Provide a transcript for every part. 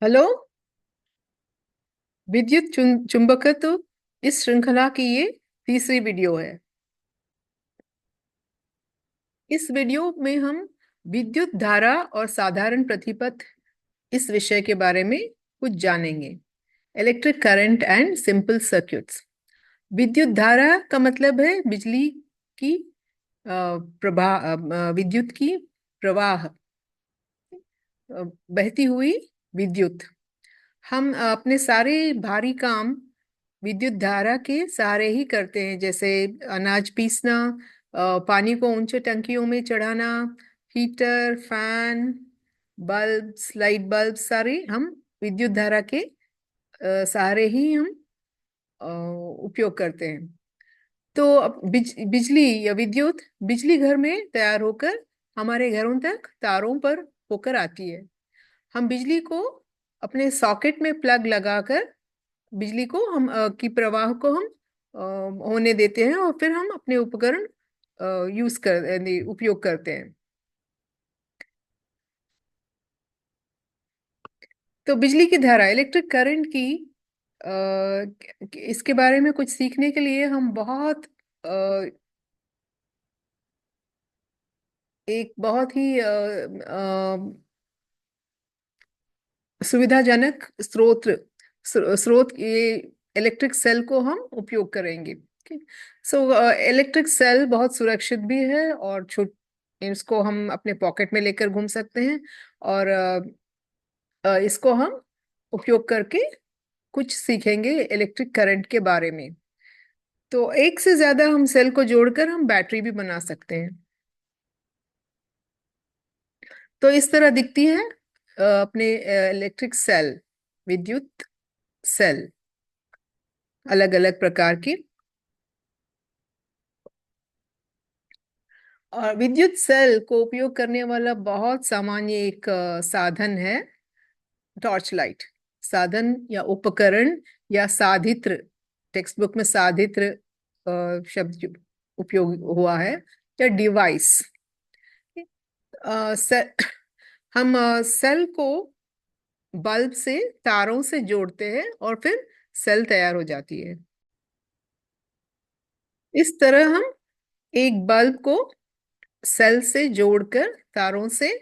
Hello. विद्युत चुंबकत्व इस श्रृंखला की ये तीसरी वीडियो है। इस वीडियो में हम विद्युत धारा और साधारण प्रतिपथ इस विषय के बारे में कुछ जानेंगे। Electric current and simple circuits. विद्युत धारा का मतलब है बिजली की प्रवाह, विद्युत की प्रवाह, बहती हुई विद्युत। हम अपने सारे भारी काम विद्युत धारा के सहारे ही करते हैं, जैसे अनाज पीसना, पानी को ऊंचे टंकियों में चढ़ाना, heater, fan, bulb, light bulb, सारे हम विद्युत धारा के सहारे ही हम अ, उपयोग करते हैं। तो अब बिजली या विद्युत बिजली घर में तैयार होकर हमारे घरों तक तारों पर होकर आती है। हम बिजली को अपने सॉकेट में प्लग लगाकर बिजली को हम की प्रवाह को हम होने देते हैं, और फिर हम अपने उपकरण उपयोग करते हैं। तो बिजली की धारा, इलेक्ट्रिक करंट की इसके बारे में कुछ सीखने के लिए हम बहुत एक बहुत ही सुविधाजनक स्रोत ये इलेक्ट्रिक सेल को हम उपयोग करेंगे। सो इलेक्ट्रिक सेल बहुत सुरक्षित भी है, और छोट इसको हम अपने पॉकेट में लेकर घूम सकते हैं। और इसको हम उपयोग करके कुछ सीखेंगे इलेक्ट्रिक करंट के बारे में। तो एक से ज्यादा हम सेल को जोड़कर हम बैटरी भी बना सकते हैं। तो इस तरह दिखती है अपने इलेक्ट्रिक सेल, विद्युत सेल, अलग अलग प्रकार की। और विद्युत सेल को उपयोग करने वाला बहुत सामान्य एक साधन है टॉर्च लाइट। साधन या उपकरण या साधित्र, टेक्स्ट बुक में साधित्र शब्द उपयोग हुआ है, या डिवाइस। से, हम सेल को बल्ब से, तारों से जोड़ते हैं, और फिर सेल तैयार हो जाती है। इस तरह हम एक बल्ब को सेल से जोड़कर तारों से,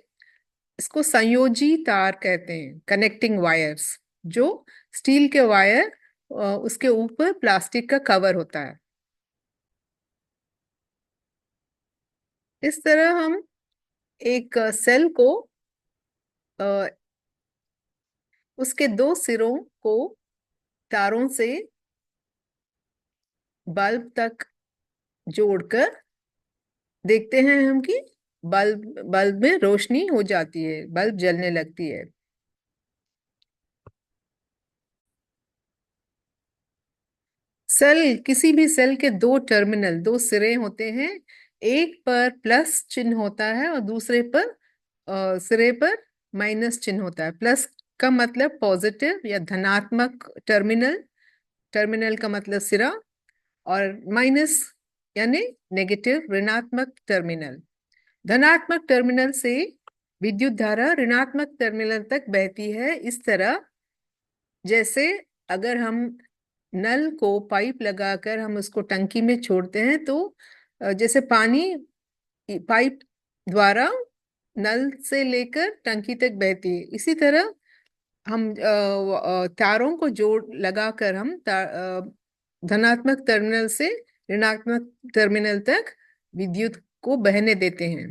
इसको संयोजी तार कहते हैं, कनेक्टिंग वायर्स। जो स्टील के वायर, उसके ऊपर प्लास्टिक का कवर होता है। इस तरह हम एक सेल को, अ, उसके दो सिरों को तारों से बल्ब तक जोड़कर देखते हैं हम कि बल्ब बल्ब में रोशनी हो जाती है, बल्ब जलने लगती है। सेल, किसी भी सेल के दो टर्मिनल, दो सिरे होते हैं। एक पर प्लस चिन्ह होता है और दूसरे पर सिरे पर माइनस चिन्ह होता है। प्लस का मतलब पॉजिटिव या धनात्मक टर्मिनल, टर्मिनल का मतलब सिरा, और माइनस यानी नेगेटिव, ऋणात्मक टर्मिनल। धनात्मक टर्मिनल से विद्युत धारा ऋणात्मक टर्मिनल तक बहती है। इस तरह जैसे अगर हम नल को पाइप लगाकर हम उसको टंकी में छोड़ते हैं, तो जैसे पानी पाइप द्वारा नल से लेकर टंकी तक बहती है, इसी तरह हम तारों को जोड़ लगाकर हम धनात्मक टर्मिनल से ऋणात्मक टर्मिनल तक विद्युत को बहने देते हैं।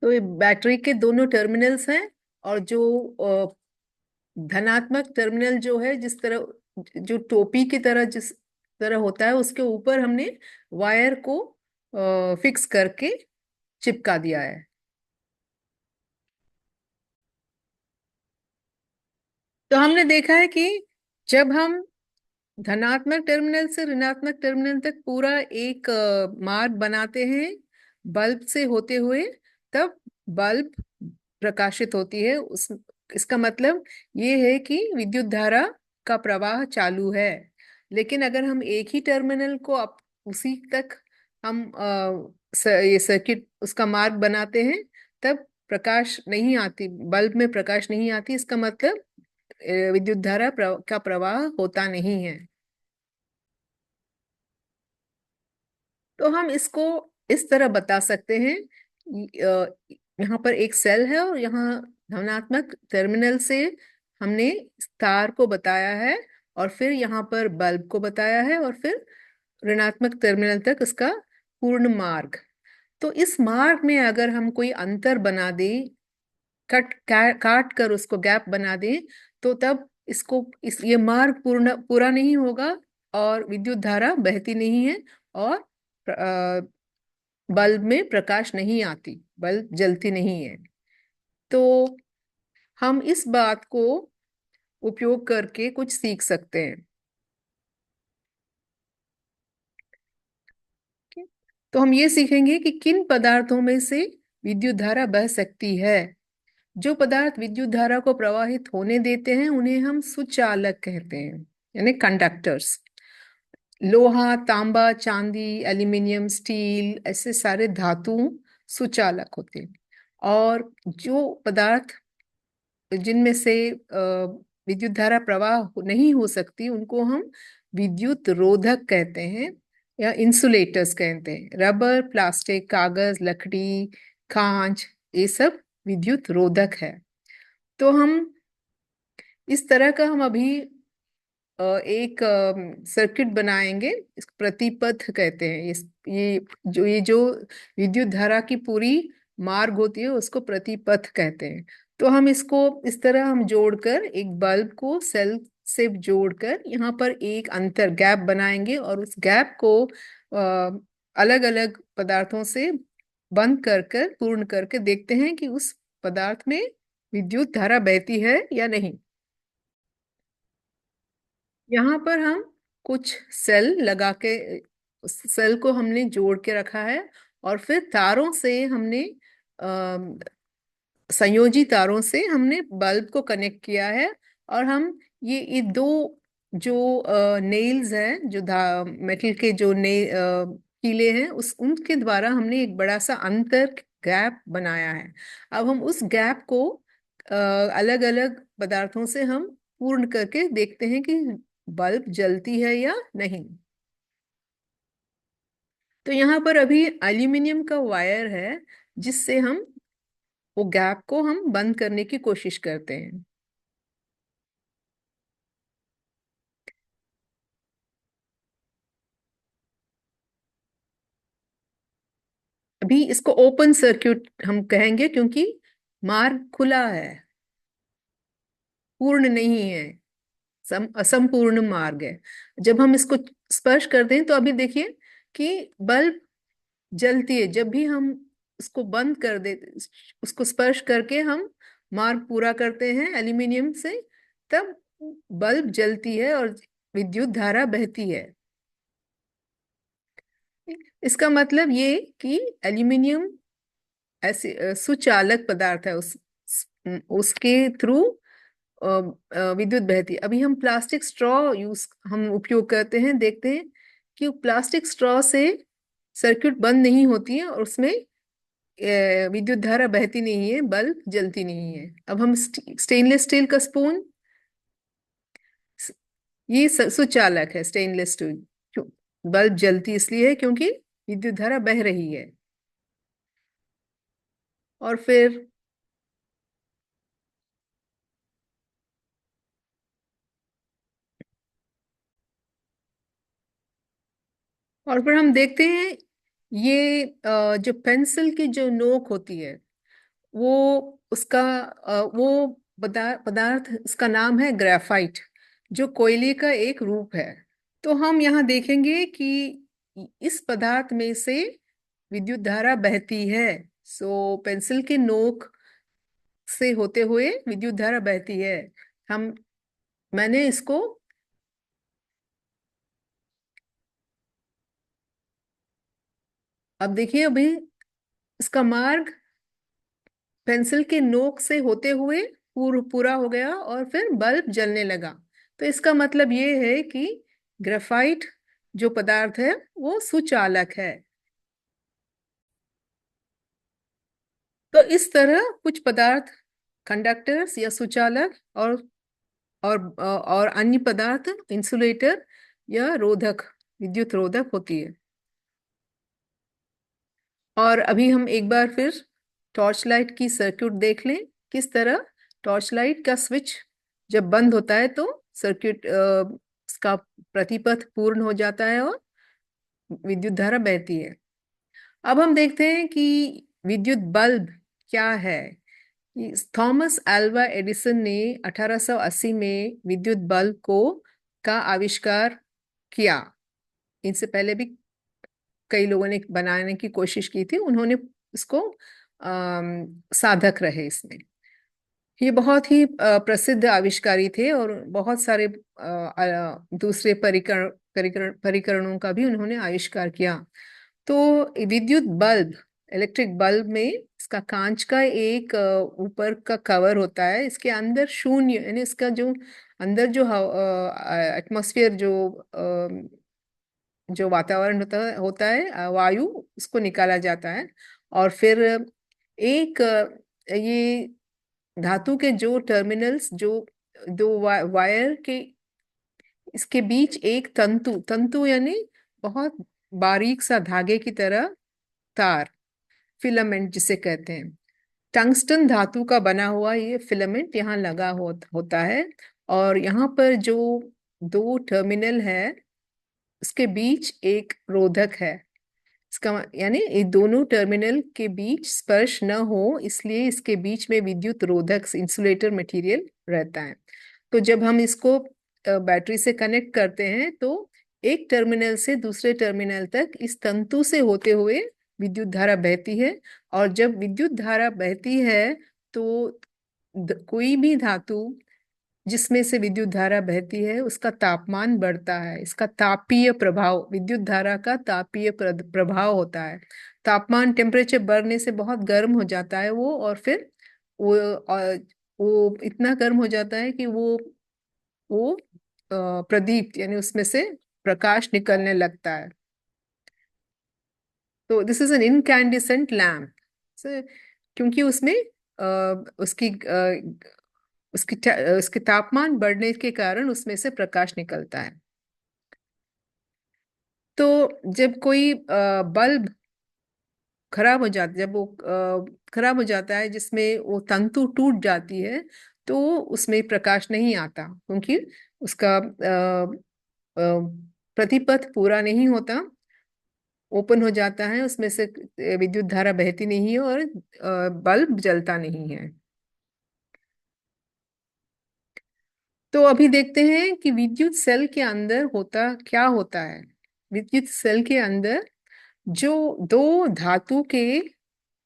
तो ये बैटरी के दोनों टर्मिनल्स हैं, और जो धनात्मक टर्मिनल जो है, जिस तरह, जो टोपी की तरह जिस तरह होता है, उसके ऊपर हमने वायर को फिक्स करके चिपका दिया है। तो हमने देखा है कि जब हम धनात्मक टर्मिनल से ऋणात्मक टर्मिनल तक पूरा एक मार्ग बनाते हैं बल्ब से होते हुए, तब बल्ब प्रकाशित होती है। उस इसका मतलब ये है कि विद्युत धारा का प्रवाह चालू है। लेकिन अगर हम एक ही टर्मिनल को उसी तक हम ये सर्किट उसका मार्ग बनाते हैं, तब प्रकाश नहीं आती, बल्ब में प्रकाश नहीं आती, इसका मतलब विद्युत धारा का प्रवाह होता नहीं है। तो हम इसको इस तरह बता सकते हैं, यहाँ पर एक सेल है और यहाँ धनात्मक टर्मिनल से हमने तार को बताया है, और फिर यहाँ पर बल्ब को बताया है, और फिर ऋणात्मक टर्मिनल तक इसका पूर्ण मार्ग। तो इस मार्ग में अगर हम कोई अंतर बना दें, काट कर उसको गैप बना दें, तो तब इसको ये मार्ग पूरा नहीं होगा, और विद्युत धारा बहती नहीं है, और बल्ब में प्रकाश नहीं आती, बल्ब जलती नहीं है। तो हम इस बात को उपयोग करके कुछ सीख सकते हैं। ठीक है? तो हम ये सीखेंगे कि किन पदार्थों में से विद्युत धारा बह सकती है। जो पदार्थ विद्युत धारा को प्रवाहित होने देते हैं उन्हें हम सुचालक कहते हैं, यानी कंडक्टर्स। लोहा, तांबा, चांदी, एल्यूमिनियम, स्टील, ऐसे सारे धातु सुचालक होते हैं। और जो पदार्थ जिनमें से विद्युत धारा प्रवाह नहीं हो सकती, उनको हम विद्युत रोधक कहते हैं, या इंसुलेटर्स कहते हैं। रबर, प्लास्टिक, कागज, लकड़ी, कांच, ये सब विद्युत रोधक है। तो हम इस तरह का हम अभी एक सर्किट बनाएंगे, इसको प्रतिपथ कहते हैं। ये जो विद्युत धारा की पूरी मार्ग होती है उसको प्रतिपथ कहते हैं। तो हम इसको इस तरह हम जोड़कर एक बल्ब को सेल से जोड़कर यहाँ पर एक अंतर गैप बनाएंगे, और उस गैप को अलग अलग पदार्थों से बंद कर कर पूर्ण करके देखते हैं कि उस पदार्थ में विद्युत धारा बहती है या नहीं। यहाँ पर हम कुछ सेल लगा के, उस सेल को हमने जोड़ के रखा है, और फिर तारों से हमने संयोजी तारों से हमने बल्ब को कनेक्ट किया है। और हम ये दो जो नेल्स हैं, जो मेटल के जो कीले हैं, उस उनके द्वारा हमने एक बड़ा सा अंतर गैप बनाया है। अब हम उस गैप को अलग अलग पदार्थों से हम पूर्ण करके देखते हैं कि बल्ब जलती है या नहीं। तो यहाँ पर अभी एल्यूमिनियम का वायर है, जिससे हम वो गैप को हम बंद करने की कोशिश करते हैं। अभी इसको ओपन सर्क्यूट हम कहेंगे, क्योंकि मार्ग खुला है, पूर्ण नहीं है, असंपूर्ण मार्ग है। जब हम इसको स्पर्श करते हैं तो अभी देखिए कि बल्ब जलती है। जब भी हम उसको बंद कर दे, उसको स्पर्श करके हम मार्ग पूरा करते हैं एल्यूमिनियम से, तब बल्ब जलती है और विद्युत धारा बहती है। इसका मतलब ये कि एल्यूमिनियम ऐसे सुचालक पदार्थ है, उसके थ्रू विद्युत बहती है। अभी हम प्लास्टिक स्ट्रॉ हम उपयोग करते हैं, देखते हैं कि प्लास्टिक स्ट्रॉ से सर्किट बंद नहीं होती है, और उसमें विद्युत धारा बहती नहीं है, बल्ब जलती नहीं है। अब हम स्टेनलेस स्टील का स्पून, ये सुचालक है स्टेनलेस स्टील। क्यों बल्ब जलती इसलिए है क्योंकि विद्युत धारा बह रही है। और फिर हम देखते हैं ये जो पेंसिल की जो नोक होती है, वो उसका वो पदार्थ, उसका नाम है ग्रेफाइट, जो कोयले का एक रूप है। तो हम यहाँ देखेंगे कि इस पदार्थ में से विद्युत धारा बहती है। सो पेंसिल के नोक से होते हुए विद्युत धारा बहती है। हम मैंने इसको, अब देखिए अभी इसका मार्ग पेंसिल के नोक से होते हुए पूरा हो गया, और फिर बल्ब जलने लगा। तो इसका मतलब ये है कि ग्रेफाइट जो पदार्थ है वो सुचालक है। तो इस तरह कुछ पदार्थ कंडक्टर्स या सुचालक, और अन्य पदार्थ इंसुलेटर या रोधक, विद्युत रोधक होती है। और अभी हम एक बार फिर टॉर्च लाइट की सर्किट देख लें। किस तरह टॉर्च लाइट का स्विच जब बंद होता है तो सर्किट उसका प्रतिपथ पूर्ण हो जाता है और विद्युत धारा बहती है। अब हम देखते हैं कि विद्युत बल्ब क्या है। थॉमस अल्वा एडिसन ने 1880 में विद्युत बल्ब को का आविष्कार किया। इनसे पहले भी कई लोगों ने बनाने की कोशिश की थी, उन्होंने इसको साधक रहे इसमें। ये बहुत ही प्रसिद्ध आविष्कारी थे और बहुत सारे दूसरे परिकरणों का भी उन्होंने आविष्कार किया। तो विद्युत बल्ब, इलेक्ट्रिक बल्ब में इसका कांच का एक ऊपर का कवर होता है, इसके अंदर शून्य यानी इसका जो अंदर जो एटमॉस्फेयर जो वातावरण होता है वायु, उसको निकाला जाता है। और फिर एक ये धातु के जो टर्मिनल्स, जो दो वायर के, इसके बीच एक तंतु, तंतु यानी बहुत बारीक सा धागे की तरह तार, फिलामेंट जिसे कहते हैं, टंगस्टन धातु का बना हुआ ये फिलामेंट यहाँ लगा होता है। और यहाँ पर जो दो टर्मिनल है उसके बीच एक रोधक है। इसका यानी ये दोनों टर्मिनल के बीच स्पर्श न हो, इसलिए इसके बीच में विद्युत रोधक इंसुलेटर मटेरियल रहता है। तो जब हम इसको बैटरी से कनेक्ट करते हैं तो एक टर्मिनल से दूसरे टर्मिनल तक इस तंतु से होते हुए विद्युत धारा बहती है। और जब विद्युत धारा बहती है तो कोई भी धातु जिसमें से विद्युत धारा बहती है उसका तापमान बढ़ता है। इसका तापीय प्रभाव, विद्युत धारा का तापीय प्रभाव होता है। तापमान, टेम्परेचर बढ़ने से बहुत गर्म हो जाता है वो, और फिर वो वो इतना गर्म हो जाता है कि वो प्रदीप्त यानी उसमें से प्रकाश निकलने लगता है। तो this is an incandescent lamp. क्योंकि उसमें उसके तापमान बढ़ने के कारण उसमें से प्रकाश निकलता है। तो जब कोई बल्ब खराब हो जाता, जब वो खराब हो जाता है जिसमें वो तंतु टूट जाती है, तो उसमें प्रकाश नहीं आता, क्योंकि उसका प्रतिपथ पूरा नहीं होता, ओपन हो जाता है, उसमें से विद्युत धारा बहती नहीं है और बल्ब जलता नहीं है। तो अभी देखते हैं कि विद्युत सेल के अंदर क्या होता है। विद्युत सेल के अंदर जो दो धातु के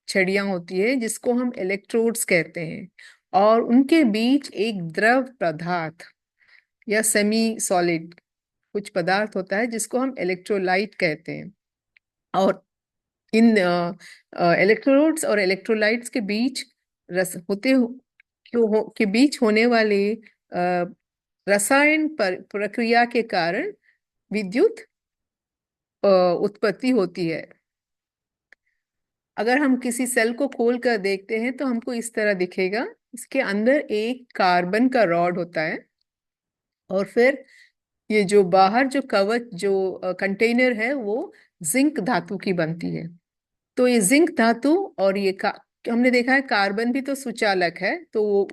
छड़ियां होती है जिसको हम इलेक्ट्रोड्स कहते हैं, और उनके बीच एक द्रव पदार्थ या सेमी सॉलिड कुछ पदार्थ होता है जिसको हम इलेक्ट्रोलाइट कहते हैं। और इन इलेक्ट्रोड्स और इलेक्ट्रोलाइट्स के बीच रस होते हो, के बीच होने वाले रसायन प्रक्रिया के कारण विद्युत उत्पत्ति होती है। अगर हम किसी सेल को खोल कर देखते हैं तो हमको इस तरह दिखेगा। इसके अंदर एक कार्बन का रॉड होता है, और फिर ये जो बाहर जो कवच जो कंटेनर है वो जिंक धातु की बनती है। तो ये जिंक धातु और हमने देखा है कार्बन भी तो सुचालक है, तो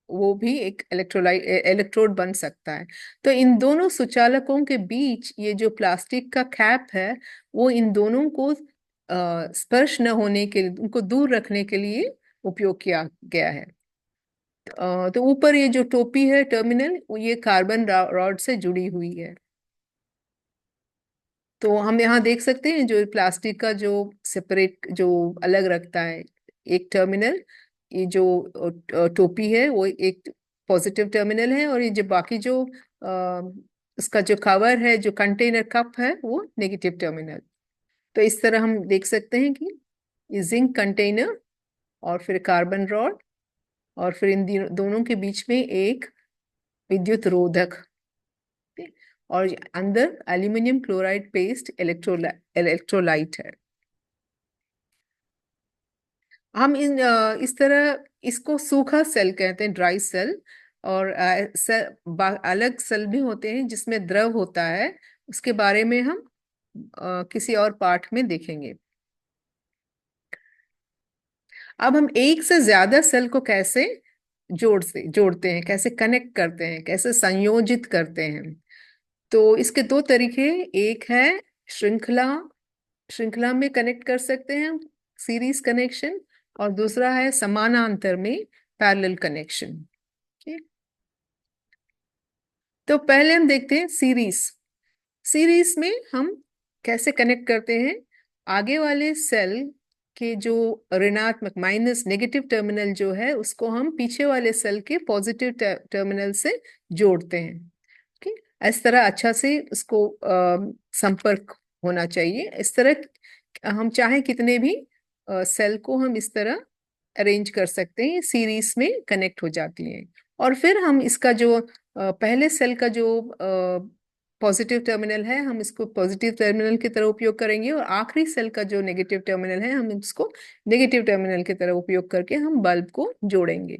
वो भी एक इलेक्ट्रोड बन सकता है। तो इन दोनों सुचालकों के बीच ये जो प्लास्टिक का कैप है, वो इन दोनों को स्पर्श न होने के लिए, उनको दूर रखने के लिए उपयोग किया गया है। तो ऊपर ये जो टोपी है टर्मिनल, ये कार्बन रॉड से जुड़ी हुई है। तो हम यहाँ देख सकते हैं जो प्लास्टिक का जो सेपरेट जो अलग रखता है एक टर्मिनल, ये जो टोपी है वो एक पॉजिटिव टर्मिनल है, और ये जो बाकी जो उसका जो कवर है, जो कंटेनर कप है, वो नेगेटिव टर्मिनल। तो इस तरह हम देख सकते हैं कि ये जिंक कंटेनर और फिर कार्बन रॉड, और फिर इन दोनों के बीच में एक विद्युत रोधक, और अंदर एल्यूमिनियम क्लोराइड पेस्ट इलेक्ट्रोलाइट है। इस तरह इसको सूखा सेल कहते हैं, ड्राई सेल। और अलग सेल भी होते हैं जिसमें द्रव होता है, उसके बारे में हम किसी और पाठ में देखेंगे। अब हम एक से ज्यादा सेल को कैसे जोड़ते हैं, कैसे कनेक्ट करते हैं, कैसे संयोजित करते हैं। तो इसके दो तरीके, एक है श्रृंखला श्रृंखला में कनेक्ट कर सकते हैं हम, सीरीज कनेक्शन। और दूसरा है समानांतर में, पैरेलल कनेक्शन। तो पहले हम देखते हैं सीरीज। सीरीज में हम कैसे कनेक्ट करते हैं, आगे वाले सेल के जो ऋणात्मक माइनस नेगेटिव टर्मिनल जो है उसको हम पीछे वाले सेल के पॉजिटिव टर्मिनल से जोड़ते हैं। ठीक, इस तरह अच्छा से उसको संपर्क होना चाहिए। इस तरह हम चाहे कितने भी सेल को हम इस तरह अरेंज कर सकते हैं, सीरीज में कनेक्ट हो जाती हैं। और फिर हम इसका जो पहले सेल का जो पॉजिटिव टर्मिनल है, हम इसको पॉजिटिव टर्मिनल की तरह उपयोग करेंगे, और आखिरी सेल का जो नेगेटिव टर्मिनल है, हम इसको नेगेटिव टर्मिनल की तरह उपयोग करके हम बल्ब को जोड़ेंगे।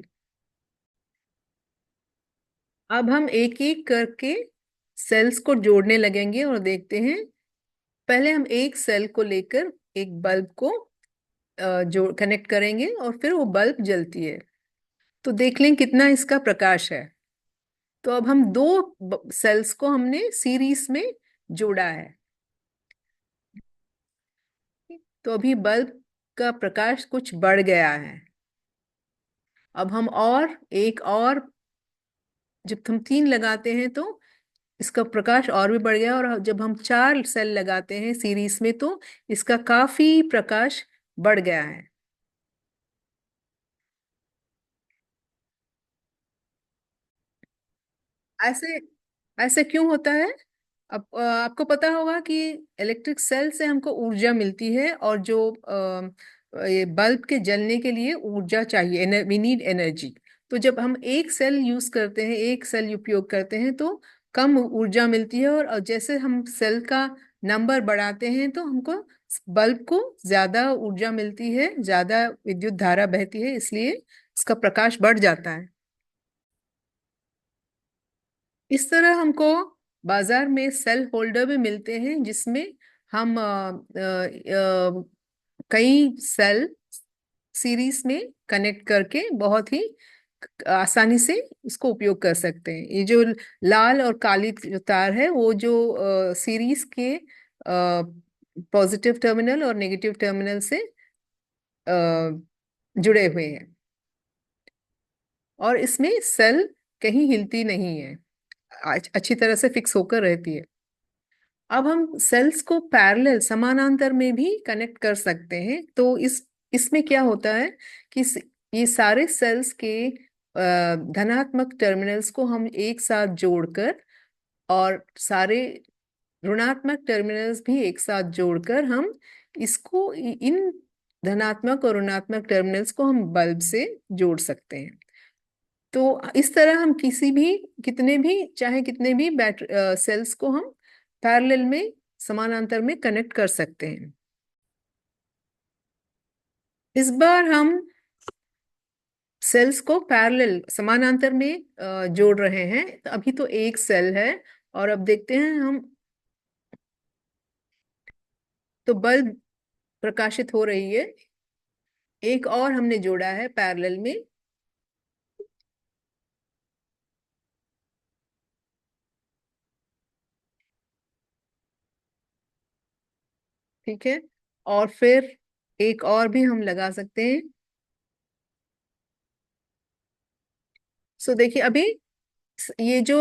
अब हम एक एक करके सेल्स को जोड़ने लगेंगे और देखते हैं। पहले हम एक सेल को लेकर एक बल्ब को जो कनेक्ट करेंगे, और फिर वो बल्ब जलती है। तो देख लें कितना इसका प्रकाश है। तो अब हम दो सेल्स को हमने सीरीज में जोड़ा है। तो अभी बल्ब का प्रकाश कुछ बढ़ गया है। अब हम और एक और, जब हम तीन लगाते हैं तो इसका प्रकाश और भी बढ़ गया, और जब हम चार सेल लगाते हैं सीरीज में तो इसका काफी प्रकाश बढ़ गया है। ऐसे ऐसे क्यों होता है? अब आपको पता होगा कि इलेक्ट्रिक सेल से हमको ऊर्जा मिलती है, और जो ये बल्ब के जलने के लिए ऊर्जा चाहिए, वी नीड एनर्जी। तो जब हम एक सेल यूज करते हैं, एक सेल उपयोग करते हैं तो कम ऊर्जा मिलती है, और जैसे हम सेल का नंबर बढ़ाते हैं तो हमको बल्ब को ज्यादा ऊर्जा मिलती है, ज्यादा विद्युत धारा बहती है, इसलिए इसका प्रकाश बढ़ जाता है। इस तरह हमको बाजार में सेल होल्डर भी मिलते हैं, जिसमें हम कई सेल सीरीज में कनेक्ट करके बहुत ही आसानी से इसको उपयोग कर सकते हैं। ये जो लाल और काली जो तार है, वो जो सीरीज के पॉजिटिव टर्मिनल और नेगेटिव टर्मिनल से अ, जुड़े हुए हैं, और इसमें सेल कहीं हिलती नहीं है, अच्छी तरह से फिक्स होकर रहती है। अब हम सेल्स को पैरेलल समानांतर में भी कनेक्ट कर सकते हैं। तो इसमें क्या होता है कि ये सारे सेल्स के धनात्मक टर्मिनल्स को हम एक साथ जोड़कर, और सारे ऋणात्मक टर्मिनल्स भी एक साथ जोड़कर हम इसको इन धनात्मक और ऋणात्मक टर्मिनल्स को हम बल्ब से जोड़ सकते हैं। तो इस तरह हम किसी भी कितने भी चाहे कितने भी सेल्स को हम पैरेलल में, समानांतर में कनेक्ट कर सकते हैं। इस बार हम सेल्स को पैरेलल समानांतर में जोड़ रहे हैं। तो अभी तो एक सेल है, और अब देखते हैं हम, तो बल्ब प्रकाशित हो रही है। एक और हमने जोड़ा है पैरेलल में। ठीक है, और फिर एक और भी हम लगा सकते हैं। सो देखिए अभी ये जो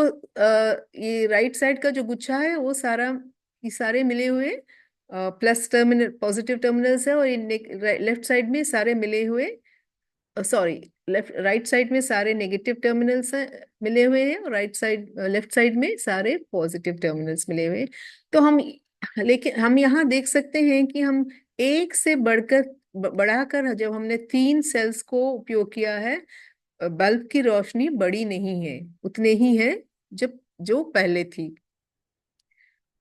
ये राइट साइड का जो गुच्छा है वो सारा, ये सारे मिले हुए प्लस टर्मिनल पॉजिटिव टर्मिनल्स है, और ये लेफ्ट साइड में सारे मिले हुए, सॉरी, लेफ्ट राइट साइड में सारे नेगेटिव टर्मिनल्स मिले हुए हैं, और राइट साइड लेफ्ट साइड में सारे पॉजिटिव टर्मिनल्स मिले हुए हैं। तो हम, लेकिन हम यहाँ देख सकते हैं कि हम एक से बढ़कर बढ़ाकर जब हमने तीन सेल्स को उपयोग किया है, बल्ब की रोशनी बड़ी नहीं है, उतने ही है जब जो पहले थी।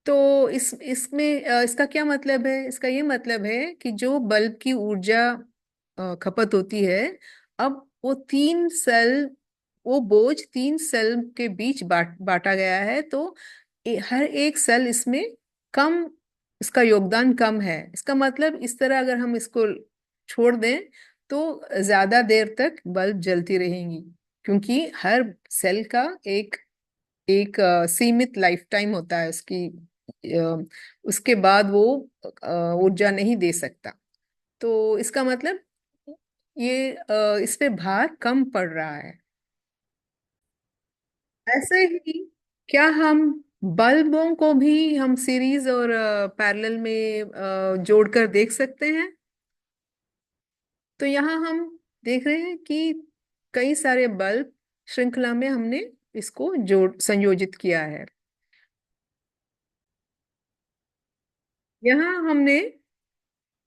तो इसमें इसका क्या मतलब है? इसका ये मतलब है कि जो बल्ब की ऊर्जा खपत होती है। अब वो तीन सेल, वो बोझ तीन सेल के बीच बांटा गया है, तो हर एक सेल इसमें कम, इसका योगदान कम है। इसका मतलब इस तरह अगर हम इसको छोड़ दें तो ज्यादा देर तक बल्ब जलती रहेंगी, क्योंकि हर सेल का एक एक सीमित लाइफ टाइम होता है उसकी। उसके बाद वो ऊर्जा नहीं दे सकता। तो इसका मतलब ये इस पे भार कम पड़ रहा है। ऐसे ही क्या हम बल्बों को भी हम सीरीज और पैरेलल में जोड़कर देख सकते हैं? तो यहाँ हम देख रहे हैं कि कई सारे बल्ब श्रृंखला में हमने इसको जोड़ संयोजित किया है। यहाँ हमने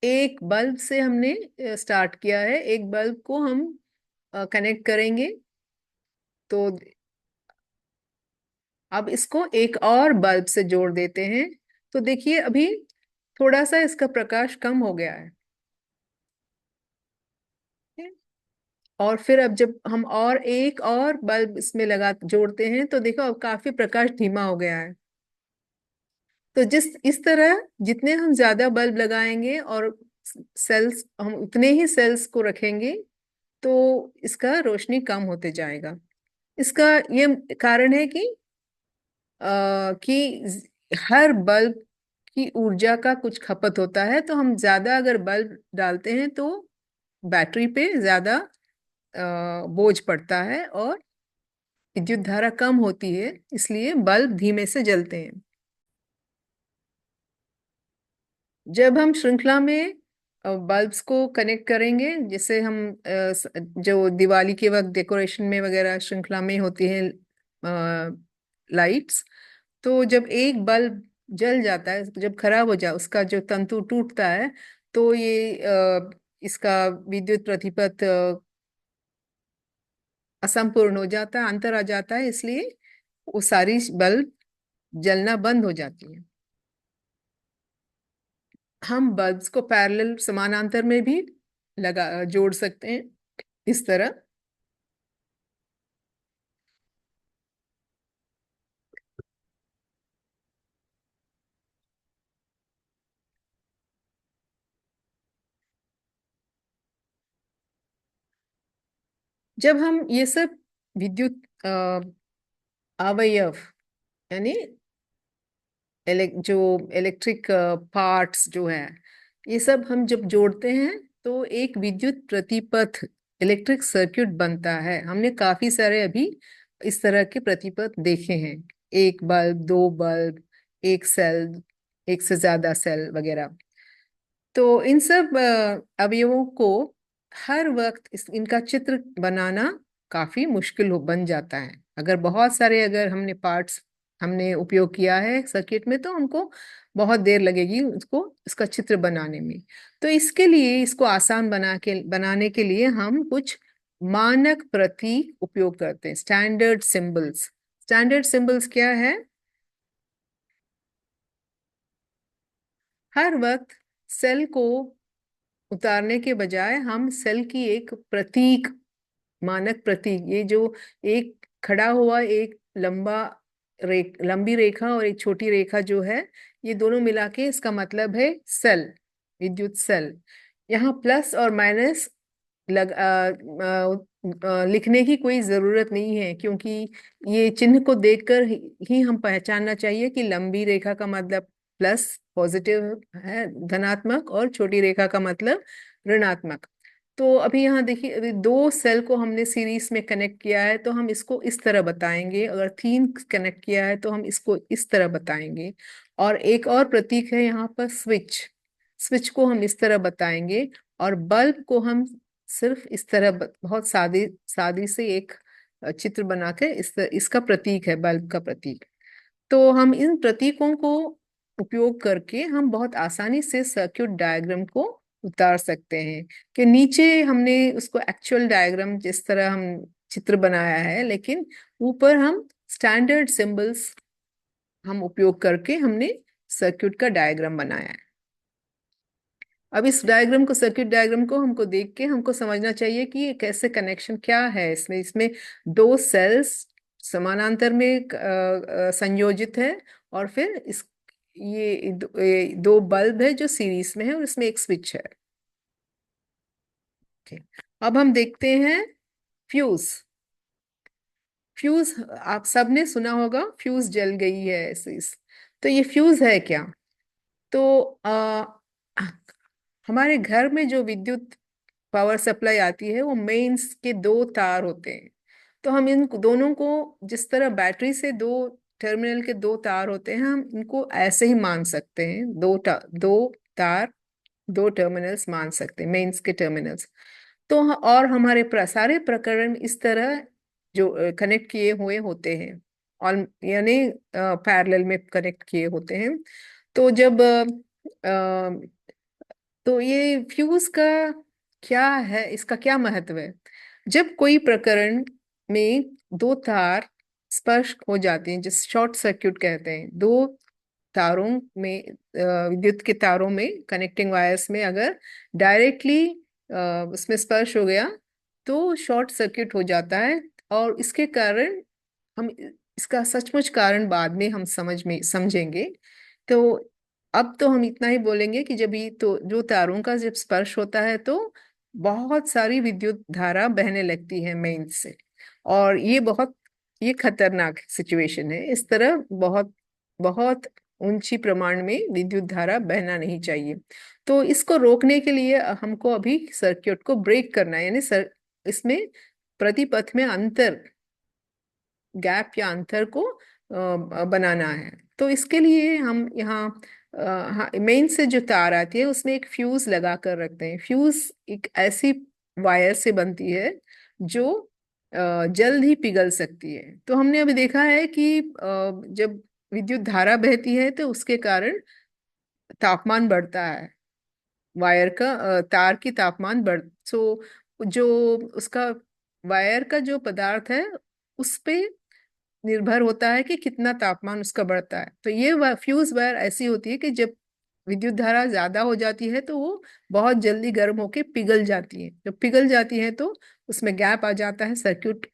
एक बल्ब से हमने स्टार्ट किया है, एक बल्ब को हम कनेक्ट करेंगे। तो अब इसको एक और बल्ब से जोड़ देते हैं। तो देखिए अभी थोड़ा सा इसका प्रकाश कम हो गया है। और फिर अब जब हम और एक और बल्ब इसमें लगा जोड़ते हैं तो देखो अब काफी प्रकाश धीमा हो गया है। तो जिस इस तरह जितने हम ज्यादा बल्ब लगाएंगे और सेल्स, हम उतने ही सेल्स को रखेंगे, तो इसका रोशनी कम होते जाएगा। इसका ये कारण है कि हर बल्ब की ऊर्जा का कुछ खपत होता है। तो हम ज्यादा अगर बल्ब डालते हैं तो बैटरी पे ज्यादा बोझ पड़ता है और विद्युत धारा कम होती है, इसलिए बल्ब धीमे से जलते हैं। जब हम श्रृंखला में बल्ब्स को कनेक्ट करेंगे, जैसे हम जो दिवाली के वक्त डेकोरेशन में वगैरह श्रृंखला में होती हैं लाइट्स, तो जब एक बल्ब जल जाता है, जब खराब हो जाए, उसका जो तंतु टूटता है, तो ये इसका विद्युत प्रतिपत असंपूर्ण हो जाता है, अंतर आ जाता है, इसलिए वो सारी बल्ब जलना बंद हो जाती है। हम बल्ब्स को पैरेलल समानांतर में भी लगा जोड़ सकते हैं इस तरह। जब हम ये सब विद्युत अवयव, यानी जो इलेक्ट्रिक पार्ट्स जो है, ये सब हम जब जोड़ते हैं तो एक विद्युत प्रतिपथ, इलेक्ट्रिक सर्किट बनता है। हमने काफी सारे अभी इस तरह के प्रतिपथ देखे हैं, एक बल्ब, दो बल्ब, एक सेल, एक से ज्यादा सेल वगैरह। तो इन सब अवयवों को हर वक्त इनका चित्र बनाना काफी मुश्किल हो बन जाता है। अगर बहुत सारे, अगर हमने पार्ट्स हमने उपयोग किया है सर्किट में, तो हमको बहुत देर लगेगी उसको, इसका चित्र बनाने में। तो इसके लिए, इसको आसान बनाने के लिए हम कुछ मानक प्रतीक उपयोग करते हैं, स्टैंडर्ड सिंबल्स। स्टैंडर्ड सिंबल्स क्या है? हर वक्त सेल को उतारने के बजाय हम सेल की एक प्रतीक, मानक प्रतीक, ये जो एक खड़ा हुआ एक लंबी रेखा और एक छोटी रेखा जो है, ये दोनों मिला के इसका मतलब है सेल, विद्युत सेल। यहाँ प्लस और माइनस लिखने की कोई जरूरत नहीं है, क्योंकि ये चिन्ह को देखकर ही हम पहचानना चाहिए कि लंबी रेखा का मतलब प्लस, पॉजिटिव है, धनात्मक, और छोटी रेखा का मतलब ऋणात्मक। तो अभी यहाँ देखिए, अभी दो सेल को हमने सीरीज में कनेक्ट किया है, तो हम इसको इस तरह बताएंगे। अगर तीन कनेक्ट किया है तो हम इसको इस तरह बताएंगे। और एक और प्रतीक है यहाँ पर, स्विच। स्विच को हम इस तरह बताएंगे। और बल्ब को हम सिर्फ इस तरह बहुत सादी सादी से एक चित्र बना के इसका प्रतीक है, बल्ब का प्रतीक। तो हम इन प्रतीकों को उपयोग करके हम बहुत आसानी से सर्किट डायग्राम को उतार सकते हैं। कि नीचे हमने उसको एक्चुअल डायग्राम जिस तरह हम चित्र बनाया है, लेकिन ऊपर हम स्टैंडर्ड सिंबल्स हम उपयोग करके हमने सर्किट का डायग्राम बनाया है। अब इस डायग्राम को, सर्किट डायग्राम को हमको देख के हमको समझना चाहिए कि ये कैसे कनेक्शन क्या है इसमें। इसमें दो सेल्स समानांतर में संयोजित है, और फिर इस ये दो बल्ब है जो सीरीज में है, और इसमें एक स्विच है। ओके, अब हम देखते हैं फ्यूज। फ्यूज आप सबने सुना होगा, फ्यूज जल गई है ऐसे तो ये फ्यूज है क्या? तो हमारे घर में जो विद्युत पावर सप्लाई आती है वो मेंस के दो तार होते हैं। तो हम इन दोनों को, जिस तरह बैटरी से दो टर्मिनल के दो तार होते हैं, हम इनको ऐसे ही मान सकते हैं, दो तार, दो टर्मिनल्स मान सकते हैं, मेंस के टर्मिनल्स। तो और हमारे सारे प्रकरण इस तरह जो कनेक्ट किए हुए होते हैं, और यानी पैरेलल में कनेक्ट किए होते हैं। तो जब तो ये फ्यूज का क्या है, इसका क्या महत्व है? जब कोई प्रकरण में दो तार स्पर्श हो जाते हैं, जिस शॉर्ट सर्क्यूट कहते हैं, दो तारों में विद्युत के तारों में, कनेक्टिंग वायर्स में अगर डायरेक्टली उसमें स्पर्श हो गया तो शॉर्ट सर्क्यूट हो जाता है। और इसके कारण हम, इसका सचमुच कारण बाद में हम समझेंगे। तो अब तो हम इतना ही बोलेंगे कि जब ये तो जो तारों का जब स्पर्श होता है तो बहुत सारी विद्युत धारा बहने लगती है मेन से, और ये खतरनाक सिचुएशन है। इस तरह बहुत बहुत ऊंची प्रमाण में विद्युत धारा बहना नहीं चाहिए। तो इसको रोकने के लिए हमको अभी सर्किट को ब्रेक करना है, यानी इसमें प्रतिपथ में अंतर, गैप या अंतर को बनाना है। तो इसके लिए हम यहाँ मेन से जो तार आती है उसमें एक फ्यूज लगा कर रखते हैं। फ्यूज एक ऐसी वायर से बनती है जो जल्द ही पिघल सकती है। तो हमने अभी देखा है कि जब विद्युत धारा बहती है तो उसके कारण तापमान बढ़ता है, वायर का तार की तापमान बढ़, सो जो उसका वायर का जो पदार्थ है उस पे निर्भर होता है कि कितना तापमान उसका बढ़ता है। तो ये फ्यूज वायर ऐसी होती है कि जब विद्युत धारा ज्यादा हो जाती है तो वो बहुत जल्दी गर्म होके पिघल जाती है। जब पिघल जाती है तो उसमें गैप आ जाता है सर्किट,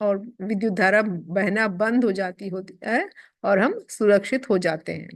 और विद्युत धारा बहना बंद हो जाती होती है, और हम सुरक्षित हो जाते हैं।